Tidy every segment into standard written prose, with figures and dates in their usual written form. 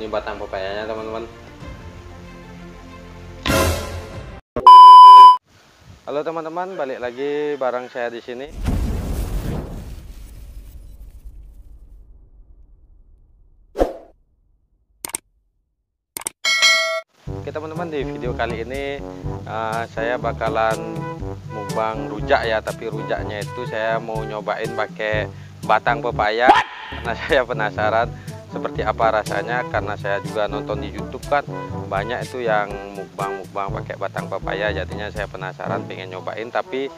Ini batang pepayanya teman-teman. Halo teman-teman, balik lagi bareng saya di sini. Oke teman-teman, di video kali ini saya bakalan mukbang rujak ya, tapi rujaknya itu saya mau nyobain pakai batang pepaya karena saya penasaran seperti apa rasanya, karena saya juga nonton di YouTube kan banyak itu yang mukbang pakai batang pepaya, jadinya saya penasaran pengen nyobain tapi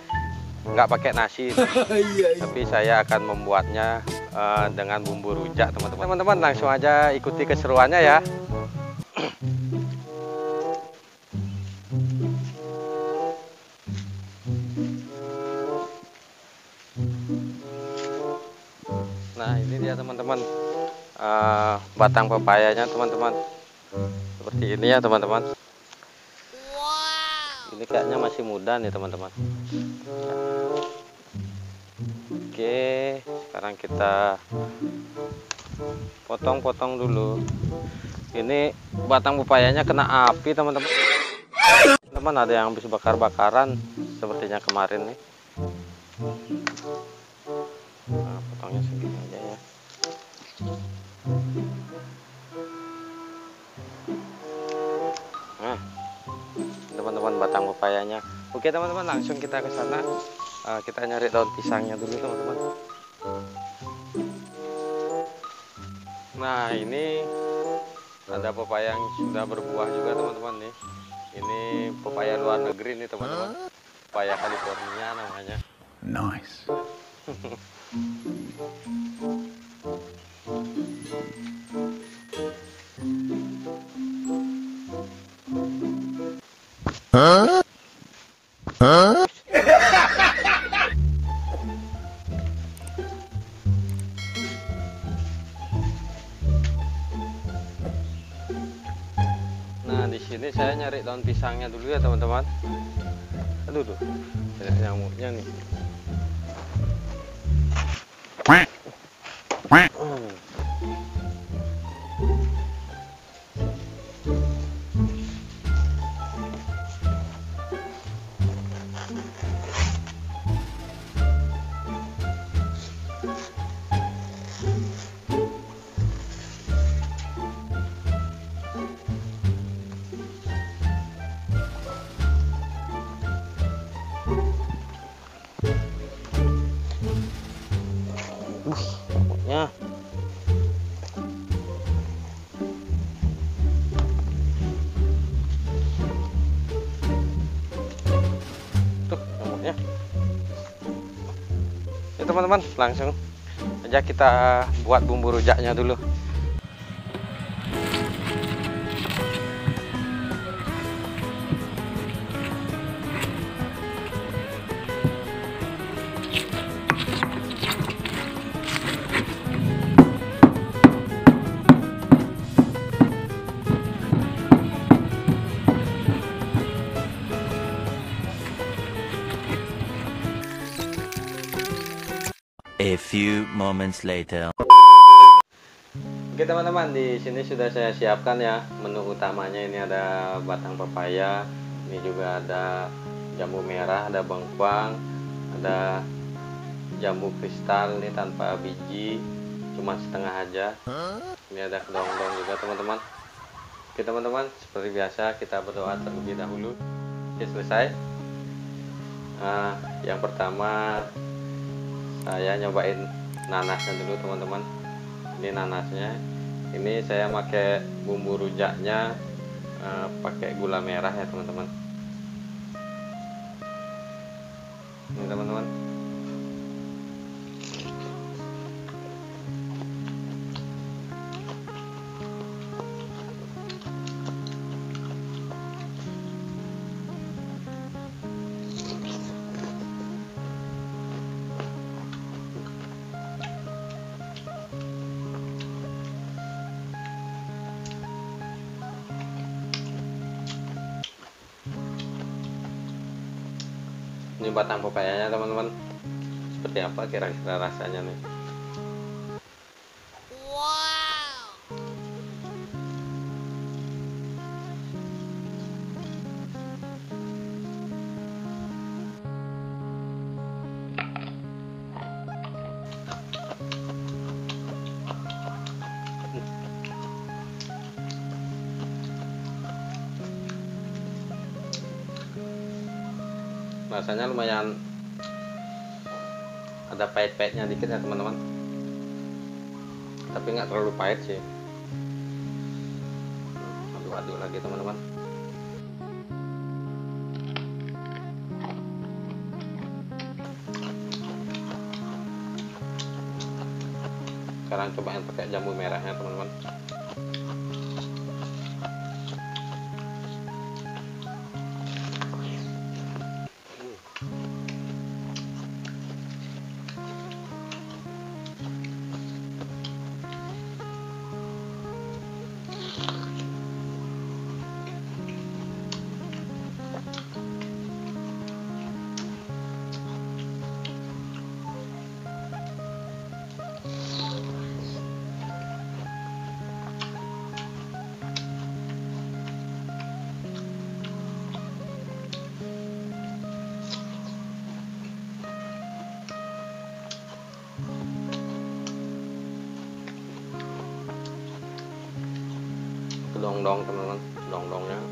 nggak pakai nasi. Tapi saya akan membuatnya dengan bumbu rujak teman-teman. Teman-teman langsung aja ikuti keseruannya ya. Nah ini dia teman-teman, batang pepayanya teman-teman, seperti ini ya teman-teman. Ini kayaknya masih muda nih teman-teman. Oke, sekarang kita potong-potong dulu. Ini batang pepayanya kena api teman-teman. Teman, ada yang habis bakar-bakaran sepertinya kemarin nih. Nah, potongnya segini aja ya. Nah, teman-teman, batang pepayanya. Oke teman-teman, langsung kita ke sana. Kita nyari daun pisangnya dulu teman-teman. Nah ini ada pepaya yang sudah berbuah juga teman-teman nih. Ini pepaya luar negeri nih teman-teman, pepaya California namanya. Nice. Huh? Huh? Nah di sini saya nyari daun pisangnya dulu ya teman-teman. Aduh tuh, banyak nyamuknya nih. Nyamuknya. Tuh nyamuknya. Ya teman-teman, langsung aja kita buat bumbu rujaknya dulu. A few moments later. Oke teman-teman, di sini sudah saya siapkan ya menu utamanya. Ini ada batang pepaya, ini juga ada jambu merah, ada bengkuang, ada jambu kristal ini tanpa biji, cuma setengah aja. Ini ada kedong-dong juga teman-teman. Oke teman-teman, seperti biasa kita berdoa terlebih dahulu. Oke, selesai. Yang pertama saya nyobain nanasnya dulu teman-teman. Ini nanasnya, ini saya pakai bumbu rujaknya, pakai gula merah ya teman-teman. Ini teman-teman. Ini batang pepayanya teman-teman, seperti apa kira-kira rasanya nih. Rasanya lumayan ada pahit-pahitnya dikit ya teman-teman, tapi nggak terlalu pahit sih. Aduk-aduk lagi teman-teman. Sekarang cobain pakai jambu merahnya teman-teman. Dong-dong teman-teman, dong-dongnya.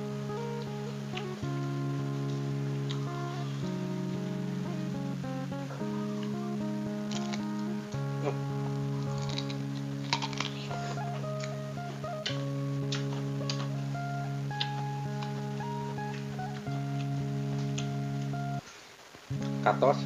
Katos.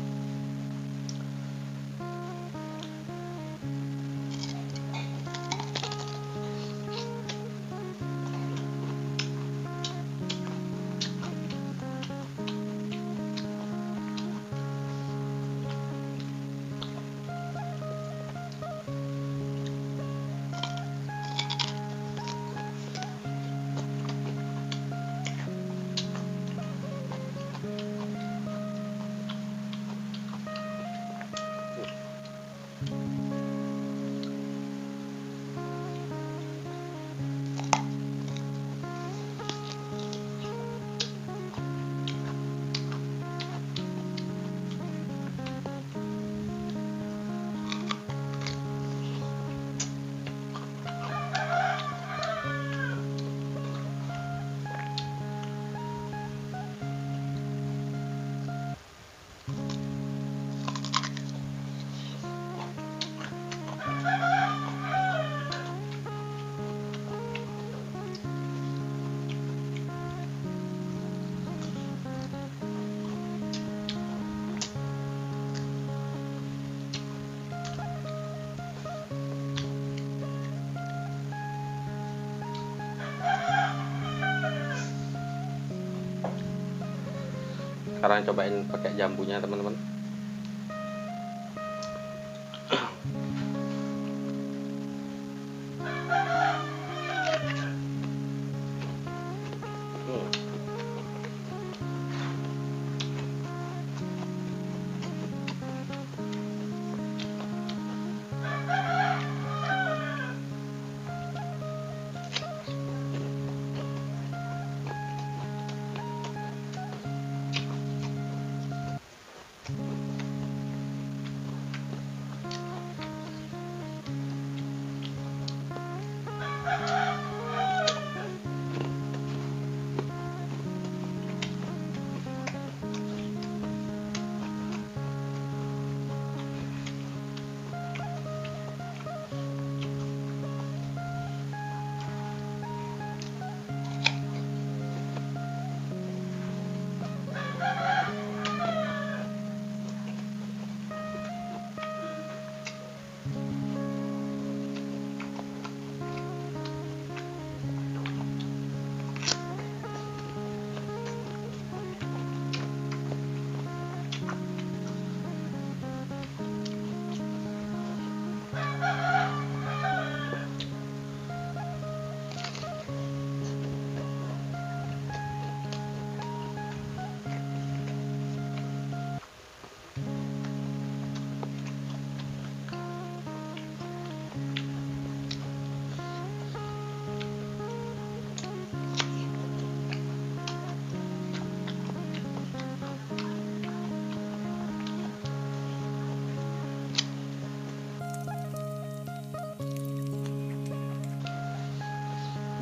Sekarang cobain pakai jambunya teman-teman.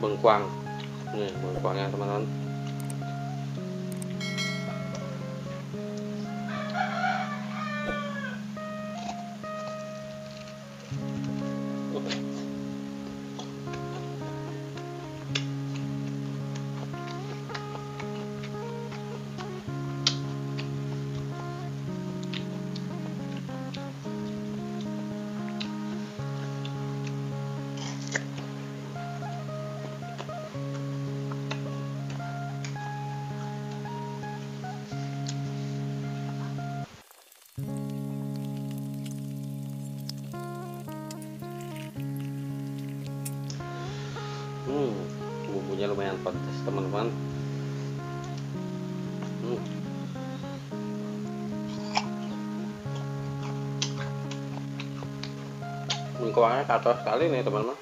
Bengkuang, nih bengkuangnya teman-teman. Bumbunya lumayan pedas teman-teman. Lingkungannya kacau sekali nih teman-teman.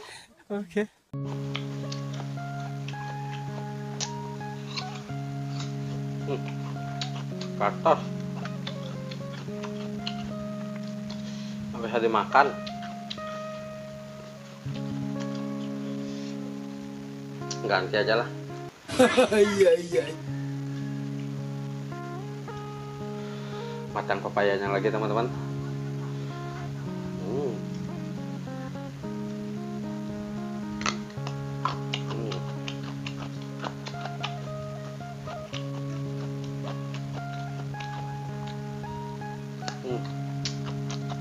Oke. Kacau. Nggak bisa dimakan. Ganti aja lah. Iya. Batang pepayanya lagi teman-teman.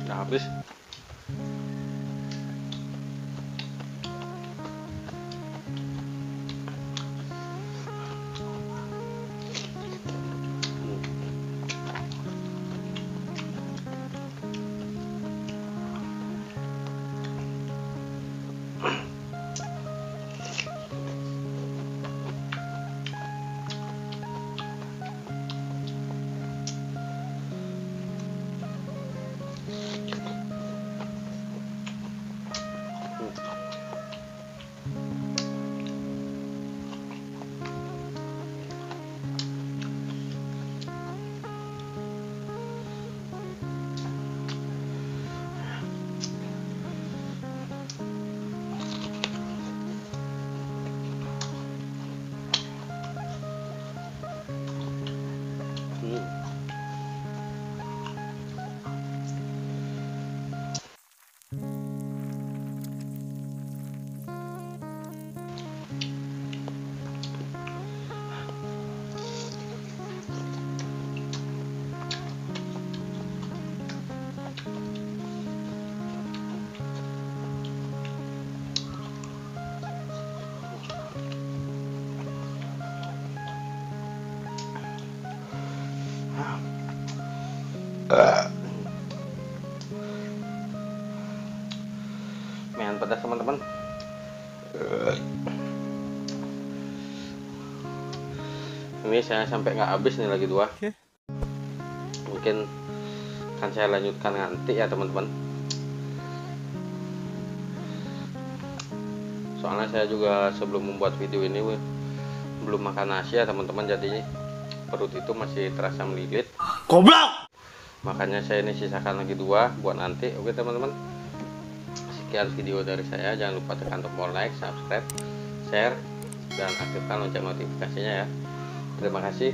Udah habis. Lumayan pedas teman-teman. Ini saya sampai nggak habis nih, lagi 2. Oke. Mungkin akan saya lanjutkan nanti ya teman-teman. Soalnya saya juga sebelum membuat video ini belum makan nasi ya teman-teman, jadinya perut itu masih terasa melilit. Goblok. Makanya saya ini sisakan lagi 2 buat nanti. Oke teman-teman, sekian video dari saya. Jangan lupa tekan tombol like, subscribe, share, dan aktifkan lonceng notifikasinya ya. Terima kasih.